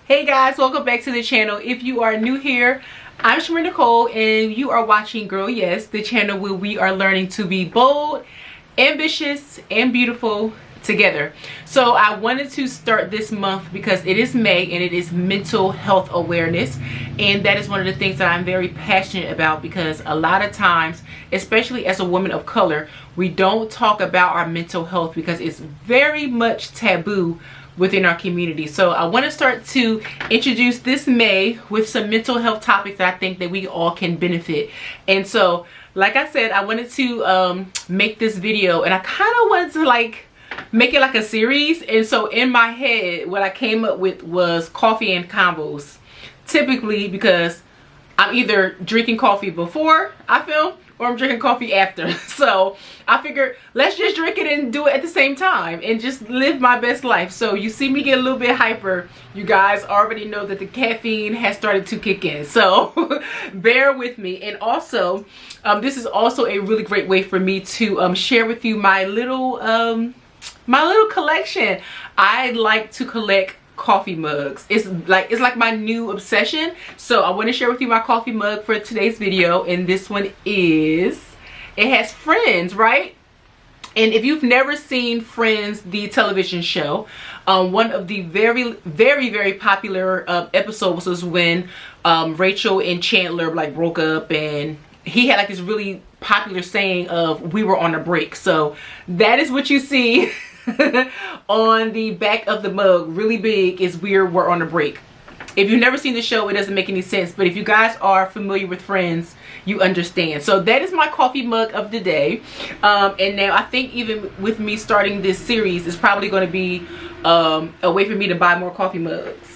Hey guys, welcome back to the channel. If you are new here, I'm Shamir Nicole and you are watching Girl Yes, the channel where we are learning to be bold, ambitious, and beautiful together. So I wanted to start this month because it is May and it is mental health awareness, and that is one of the things that I'm very passionate about, because a lot of times, especially as a woman of color, we don't talk about our mental health because it's very much taboo within our community. So I want to start to introduce this May with some mental health topics that I think that we all can benefit. And so, like I said, I wanted to make this video, and I kind of wanted to make it like a series. And so in my head, what I came up with was coffee and combos, typically because I'm either drinking coffee before I film or I'm drinking coffee after. So I figured, let's just drink it and do it at the same time and just live my best life. So you see me get a little bit hyper. You guys already know that the caffeine has started to kick in. So bear with me. And also, this is also a really great way for me to share with you my little collection. I like to collect coffee mugs. It's like my new obsession. So I want to share with you my coffee mug for today's video, and this one it has Friends, right? And if you've never seen Friends, the television show, one of the very popular episodes was when Rachel and Chandler broke up, and he had this really popular saying of "we were on a break." So that is what you see on the back of the mug, really big, is we're on a break. If you've never seen the show, it doesn't make any sense, but if you guys are familiar with Friends, you understand. So that is my coffee mug of the day. And now I think even with me starting this series, it's probably going to be a way for me to buy more coffee mugs.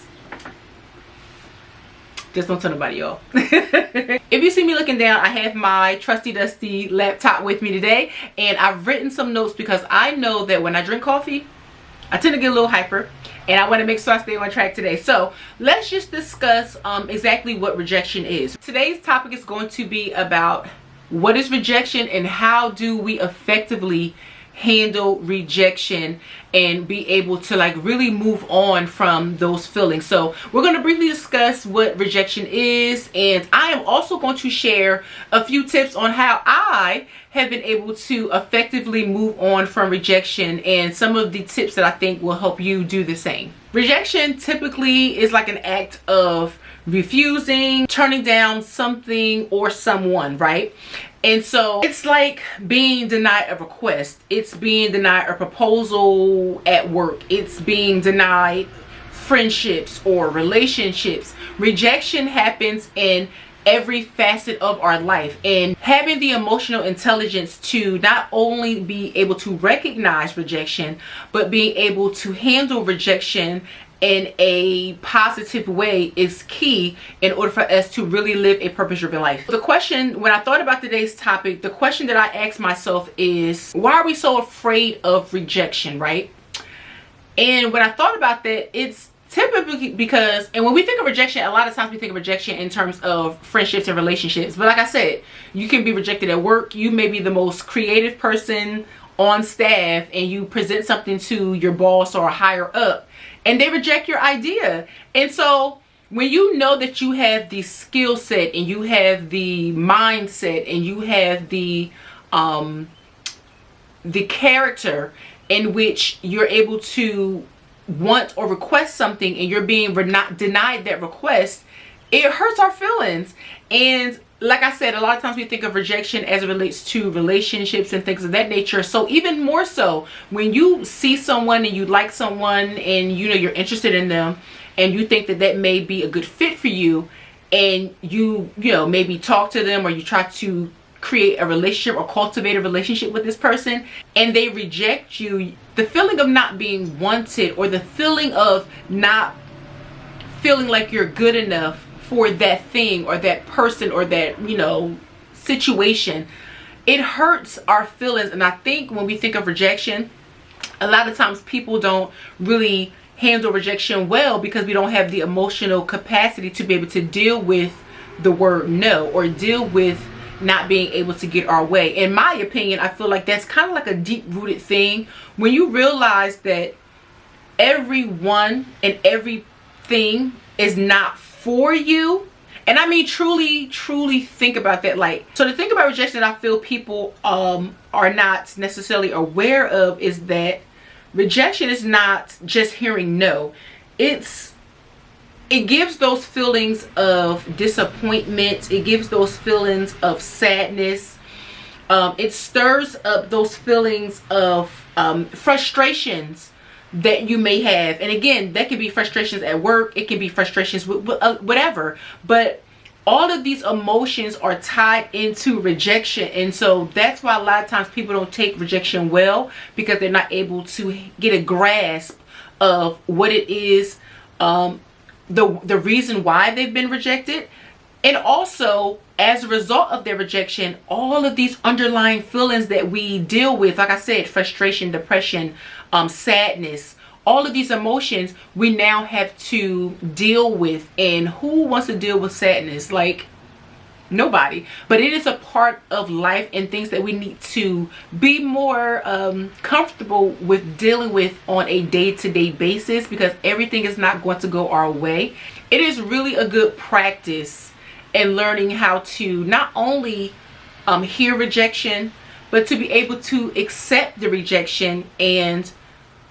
Just don't tell nobody, y'all. If you see me looking down, I have my trusty dusty laptop with me today, and I've written some notes because I know that when I drink coffee, I tend to get a little hyper, and I want to make sure I stay on track today. So let's just discuss exactly what rejection is. Today's topic is going to be about what is rejection and how do we effectively handle rejection and be able to really move on from those feelings. So we're going to briefly discuss what rejection is, and I am also going to share a few tips on how I have been able to effectively move on from rejection, and some of the tips that I think will help you do the same. Rejection typically is like an act of refusing, turning down something or someone, right? And so it's like being denied a request. It's being denied a proposal at work. It's being denied friendships or relationships. Rejection happens in every facet of our life, and having the emotional intelligence to not only be able to recognize rejection, but being able to handle rejection in a positive way is key in order for us to really live a purpose-driven life. The question, when I thought about today's topic, the question that I asked myself is, why are we so afraid of rejection, right? And when I thought about that, it's typically because, and when we think of rejection, a lot of times we think of rejection in terms of friendships and relationships. But like I said, you can be rejected at work. You may be the most creative person on staff, and you present something to your boss or a higher up, and they reject your idea. And so when you know that you have the skill set and you have the mindset and you have the character in which you're able to want or request something, and you're being denied that request, it hurts our feelings. And like I said, a lot of times we think of rejection as it relates to relationships and things of that nature. So even more so, when you see someone and you like someone and you're interested in them and you think that that may be a good fit for you, and you maybe talk to them or you try to create a relationship or cultivate a relationship with this person, and they reject you, the feeling of not being wanted, or the feeling of not feeling like you're good enough for that thing or that person or that situation, it hurts our feelings. And I think when we think of rejection, a lot of times people don't really handle rejection well because we don't have the emotional capacity to be able to deal with the word no, or deal with not being able to get our way. In my opinion, I feel like that's kind of like a deep-rooted thing when you realize that everyone and everything is not for you. And I mean, truly think about that. Like, so the thing about rejection that I feel people are not necessarily aware of is that rejection is not just hearing no. It gives those feelings of disappointment. It gives those feelings of sadness. It stirs up those feelings of frustrations that you may have. And again, that can be frustrations at work. It can be frustrations with whatever. But all of these emotions are tied into rejection. And so that's why a lot of times people don't take rejection well, because they're not able to get a grasp of what it is, the reason why they've been rejected. And also, as a result of their rejection, all of these underlying feelings that we deal with, like I said, frustration, depression, sadness, all of these emotions we now have to deal with. And who wants to deal with sadness? Like, nobody. But it is a part of life and things that we need to be more comfortable with dealing with on a day-to-day basis, because everything is not going to go our way. It is really a good practice in learning how to not only hear rejection, but to be able to accept the rejection and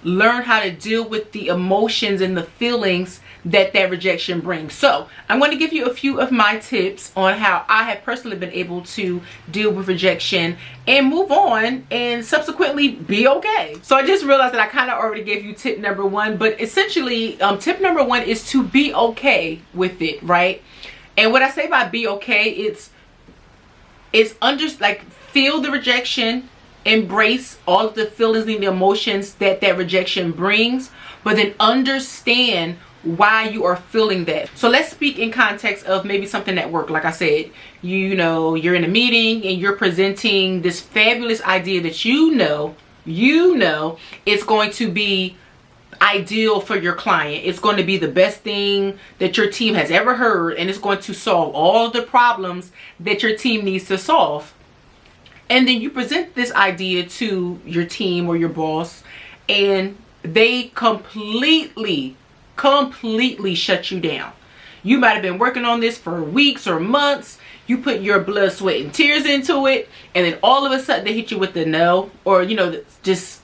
learn how to deal with the emotions and the feelings that rejection brings. So I'm going to give you a few of my tips on how I have personally been able to deal with rejection and move on and subsequently be okay. So I just realized that I kind of already gave you tip number one, but essentially tip number one is to be okay with it, right? And what I say by be okay, it's feel the rejection, embrace all of the feelings and the emotions that rejection brings, but then understand why you are feeling that. So let's speak in context of maybe something at work. Like I said, you know, you're in a meeting and you're presenting this fabulous idea that you know it's going to be ideal for your client. It's going to be the best thing that your team has ever heard, and it's going to solve all of the problems that your team needs to solve. And then you present this idea to your team or your boss, and they completely shut you down. You might have been working on this for weeks or months. You put your blood, sweat, and tears into it, and then all of a sudden they hit you with the no, or just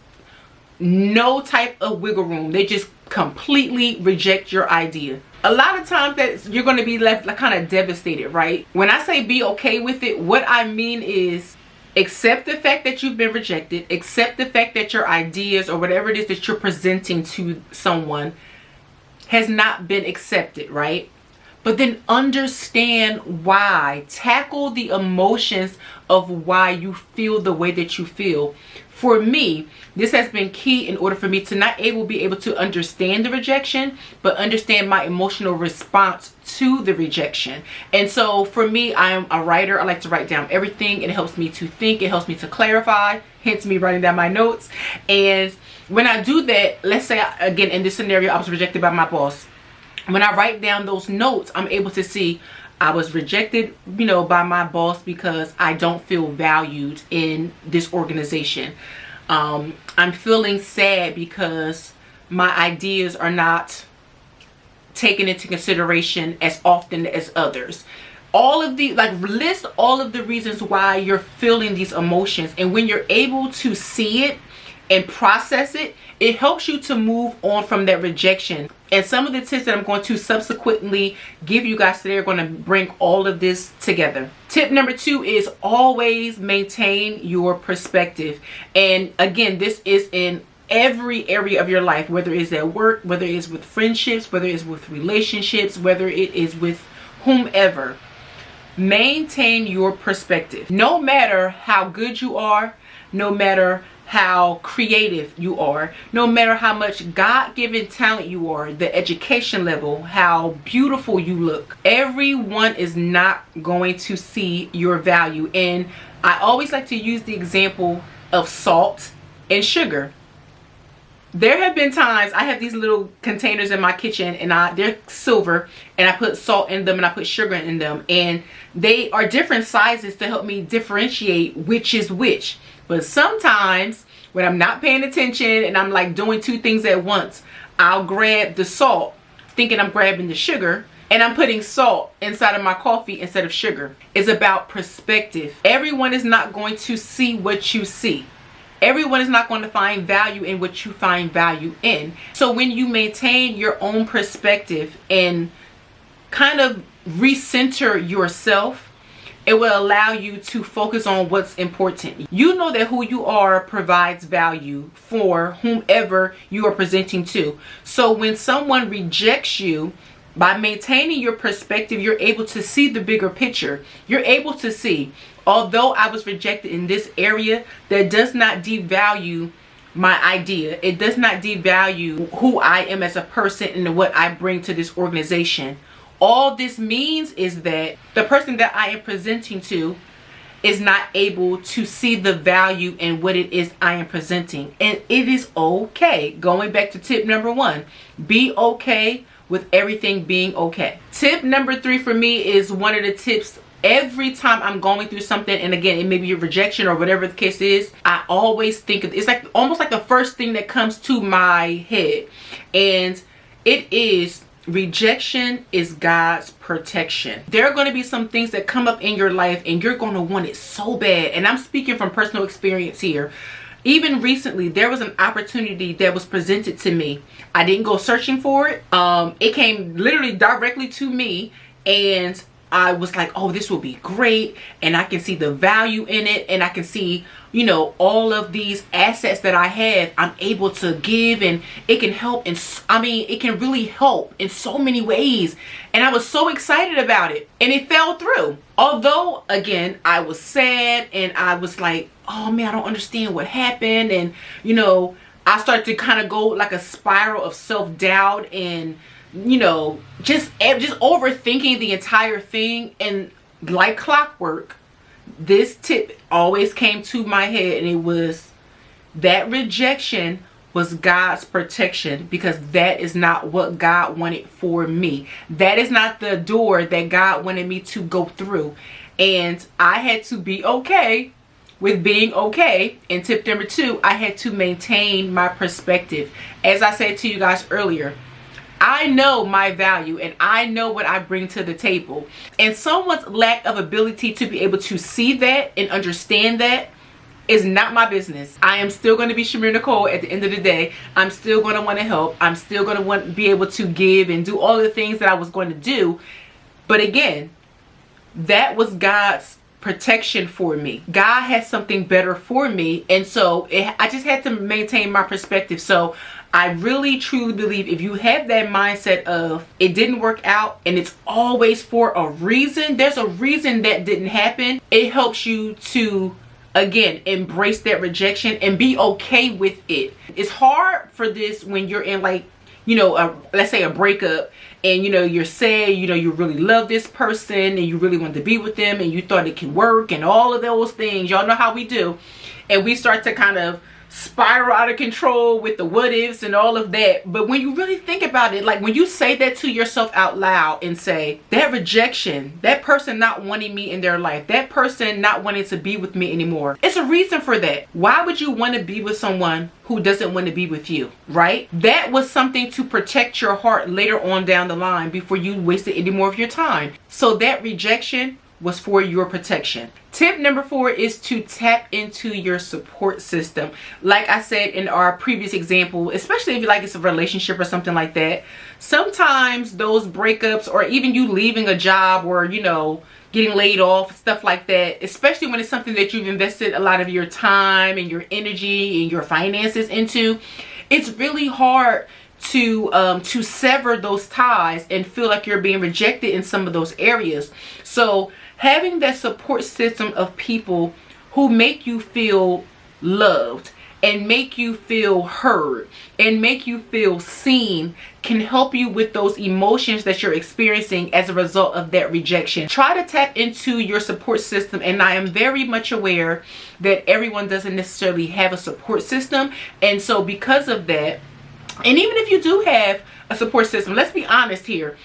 no type of wiggle room. They just completely reject your idea. A lot of times that you're going to be left kind of devastated, right? When I say be okay with it, what I mean is accept the fact that you've been rejected. Accept the fact that your ideas or whatever it is that you're presenting to someone has not been accepted, right? But then understand why. Tackle the emotions of why you feel the way that you feel. For me, this has been key in order for me to not be able to understand the rejection, but understand my emotional response to the rejection. And so for me, I am a writer. I like to write down everything. It helps me to think. It helps me to clarify, hence me writing down my notes. And when I do that, let's say, again, in this scenario, I was rejected by my boss. When I write down those notes, I'm able to see I was rejected, by my boss because I don't feel valued in this organization. I'm feeling sad because my ideas are not taken into consideration as often as others. All of the, list all of the reasons why you're feeling these emotions. And when you're able to see it and process it, it helps you to move on from that rejection. And some of the tips that I'm going to subsequently give you guys today are going to bring all of this together. Tip number 2 is always maintain your perspective. And again, this is in every area of your life, whether it's at work, whether it's with friendships, whether it's with relationships, whether it is with whomever. Maintain your perspective. No matter how good you are, no matter how creative you are, no matter how much God-given talent you are, the education level, how beautiful you look, everyone is not going to see your value. And I always like to use the example of salt and sugar. There have been times I have these little containers in my kitchen, and they're silver, and I put salt in them and I put sugar in them, and they are different sizes to help me differentiate which is which. But sometimes when I'm not paying attention and I'm doing two things at once, I'll grab the salt thinking I'm grabbing the sugar and I'm putting salt inside of my coffee instead of sugar. It's about perspective. Everyone is not going to see what you see. Everyone is not going to find value in what you find value in. So when you maintain your own perspective and kind of recenter yourself, it will allow you to focus on what's important. You know that who you are provides value for whomever you are presenting to. So when someone rejects you, by maintaining your perspective, you're able to see the bigger picture. You're able to see, although I was rejected in this area, that does not devalue my idea. It does not devalue who I am as a person and what I bring to this organization. All this means is that the person that I am presenting to is not able to see the value in what it is I am presenting. And it is okay. Going back to tip number 1, be okay with everything being okay. Tip number 3 for me is one of the tips every time I'm going through something, and again, it may be a rejection or whatever the case is, I always think of, it's like almost like the first thing that comes to my head, and it is rejection is God's protection. There are going to be some things that come up in your life and you're going to want it so bad, and I'm speaking from personal experience here. Even recently, there was an opportunity that was presented to me. I didn't go searching for it. It came literally directly to me, and I was like, oh, this will be great, and I can see the value in it, and I can see, you know, all of these assets that I have, I'm able to give, and it can help, and I mean, it can really help in so many ways, and I was so excited about it, and it fell through. Although, again, I was sad, and I was like, oh man, I don't understand what happened, and, you know, I started to kind of go like a spiral of self-doubt and, you know, just overthinking the entire thing. And like clockwork, this tip always came to my head, and it was that rejection was God's protection, because that is not what God wanted for me. That is not the door that God wanted me to go through, and I had to be okay with being okay. And tip number 2, I had to maintain my perspective. As I said to you guys earlier, I know my value and I know what I bring to the table, and someone's lack of ability to be able to see that and understand that is not my business. I am still going to be Shamir Nicole at the end of the day. I'm still going to want to help. I'm still going to want to be able to give and do all the things that I was going to do. But again, that was God's protection for me. God has something better for me, and so I just had to maintain my perspective. So I really truly believe if you have that mindset of it didn't work out and it's always for a reason, there's a reason that didn't happen, it helps you to again embrace that rejection and be okay with it. It's hard for this when you're in, like, you know, let's say a breakup, and you know, you're sad, you know, you really love this person and you really want to be with them and you thought it can work and all of those things. Y'all know how we do, and we start to kind of spiral out of control with the what ifs and all of that. But when you really think about it, like when you say that to yourself out loud and say, that rejection, that person not wanting me in their life, that person not wanting to be with me anymore, it's a reason for that. Why would you want to be with someone who doesn't want to be with you, right? That was something to protect your heart later on down the line before you wasted any more of your time. So that rejection was for your protection. Tip number 4 is to tap into your support system. Like I said in our previous example, especially if you like it's a relationship or something like that, sometimes those breakups or even you leaving a job or, you know, getting laid off, stuff like that, especially when it's something that you've invested a lot of your time and your energy and your finances into, it's really hard to sever those ties and feel like you're being rejected in some of those areas. So having that support system of people who make you feel loved and make you feel heard and make you feel seen can help you with those emotions that you're experiencing as a result of that rejection. Try to tap into your support system, and I am very much aware that everyone doesn't necessarily have a support system, and so because of that, and even if you do have a support system, let's be honest here,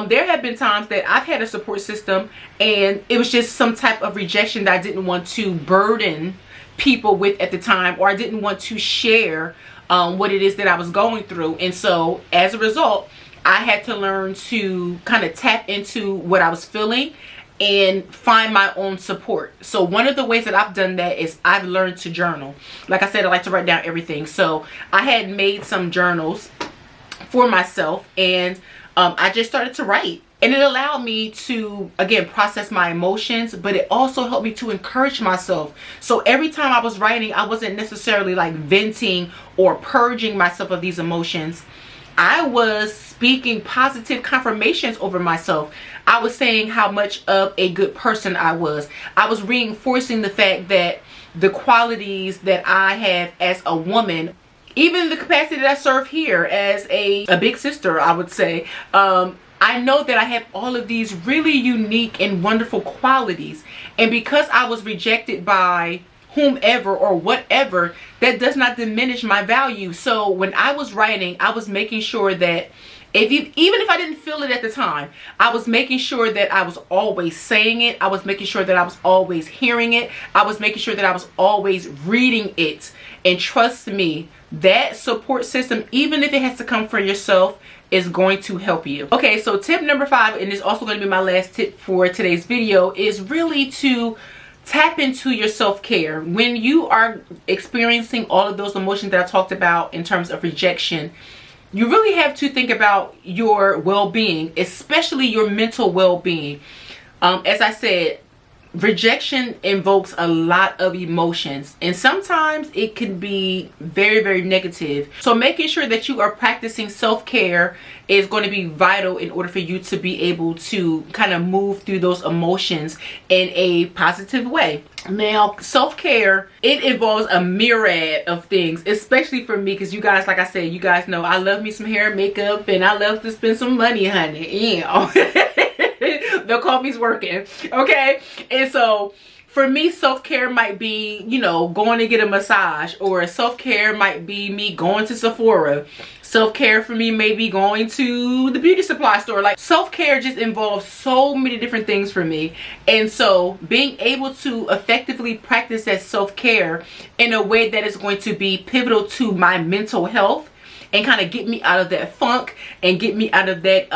there have been times that I've had a support system and it was just some type of rejection that I didn't want to burden people with at the time, or I didn't want to share what it is that I was going through. And so as a result, I had to learn to kind of tap into what I was feeling and find my own support. So one of the ways that I've done that is I've learned to journal. Like I said, I like to write down everything. So I had made some journals for myself, and I just started to write. And it allowed me to, again, process my emotions, but it also helped me to encourage myself. So every time I was writing, I wasn't necessarily like venting or purging myself of these emotions. I was speaking positive confirmations over myself. I was saying how much of a good person I was. I was reinforcing the fact that the qualities that I have as a woman, even the capacity that I serve here as a big sister, I would say, I know that I have all of these really unique and wonderful qualities. And because I was rejected by whomever or whatever, that does not diminish my value. So when I was writing, I was making sure that even if I didn't feel it at the time, I was making sure that I was always saying it. I was making sure that I was always hearing it. I was making sure that I was always reading it. And trust me, that support system, even if it has to come from yourself, is going to help you. Okay, so tip number 5, and it's also going to be my last tip for today's video, is really to tap into your self-care. When you are experiencing all of those emotions that I talked about in terms of rejection, you really have to think about your well-being, especially your mental well-being. As I said, rejection invokes a lot of emotions, and sometimes it can be very, very negative. So making sure that you are practicing self-care is going to be vital in order for you to be able to kind of move through those emotions in a positive way. Now, self-care, it involves a myriad of things, especially for me, because you guys, like I said, you guys know I love me some hair and makeup, and I love to spend some money, honey. Yeah. The coffee's working, okay? And so for me, self-care might be, you know, going to get a massage, or self-care might be me going to Sephora. Self-care for me may be going to the beauty supply store. Like, self-care just involves so many different things for me. And so being able to effectively practice that self-care in a way that is going to be pivotal to my mental health and kind of get me out of that funk and get me out of that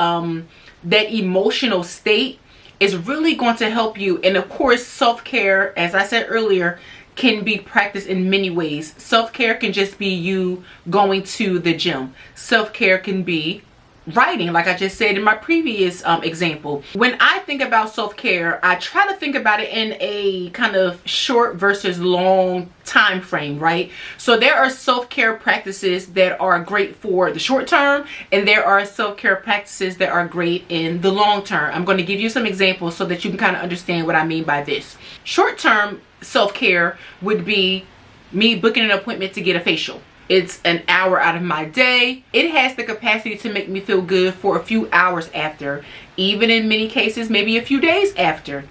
that emotional state is really going to help you. And of course, self-care, as I said earlier, can be practiced in many ways. Self-care can just be you going to the gym. Self-care can be writing, like I just said in my previous example. When I think about self-care, I try to think about it in a kind of short versus long time frame, right? So there are self-care practices that are great for the short term, and there are self-care practices that are great in the long term. I'm going to give you some examples so that you can kind of understand what I mean by this. Short-term self-care would be me booking an appointment to get a facial. It's an hour out of my day. It has the capacity to make me feel good for a few hours after, even in many cases, maybe a few days after.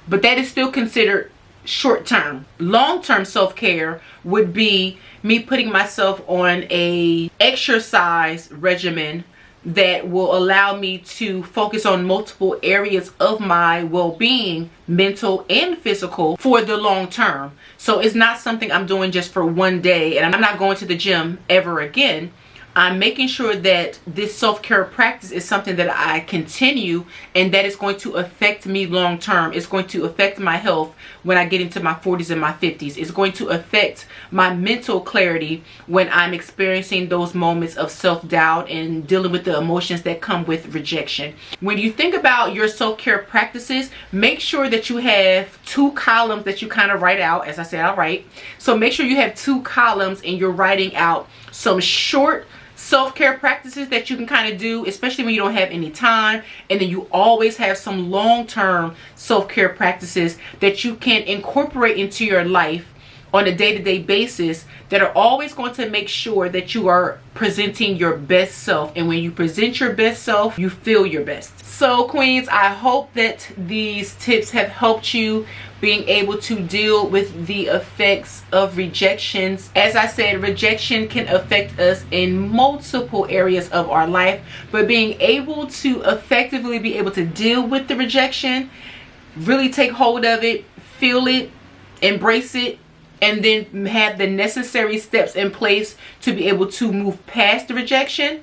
But that is still considered short term. Long term self-care would be me putting myself on a exercise regimen that will allow me to focus on multiple areas of my well-being, mental and physical, for the long term. So it's not something I'm doing just for one day and I'm not going to the gym ever again. I'm making sure that this self-care practice is something that I continue and that is going to affect me long term. It's going to affect my health when I get into my 40s and my 50s. It's going to affect my mental clarity when I'm experiencing those moments of self-doubt and dealing with the emotions that come with rejection. When you think about your self-care practices, make sure that you have 2 columns that you kind of write out. As I said, I'll write. So make sure you have 2 columns and you're writing out some short self-care practices that you can kind of do, especially when you don't have any time, and then you always have some long-term self-care practices that you can incorporate into your life on a day-to-day basis that are always going to make sure that you are presenting your best self. And when you present your best self, you feel your best. So queens, I hope that these tips have helped you being able to deal with the effects of rejections. As I said, rejection can affect us in multiple areas of our life, but being able to effectively be able to deal with the rejection, really take hold of it, feel it, embrace it, and then have the necessary steps in place to be able to move past the rejection,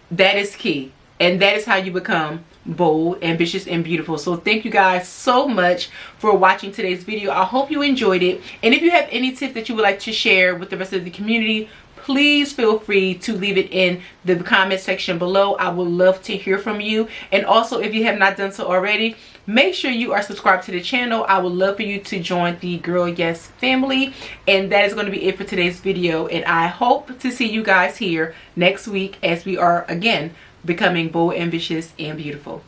that is key. And that is how you become bold, ambitious, and beautiful. So thank you guys so much for watching today's video. I hope you enjoyed it. And if you have any tips that you would like to share with the rest of the community, please feel free to leave it in the comment section below. I would love to hear from you. And also, if you have not done so already, make sure you are subscribed to the channel. I would love for you to join the Girl Yes family. And that is going to be it for today's video. And I hope to see you guys here next week as we are again becoming bold, ambitious, and beautiful.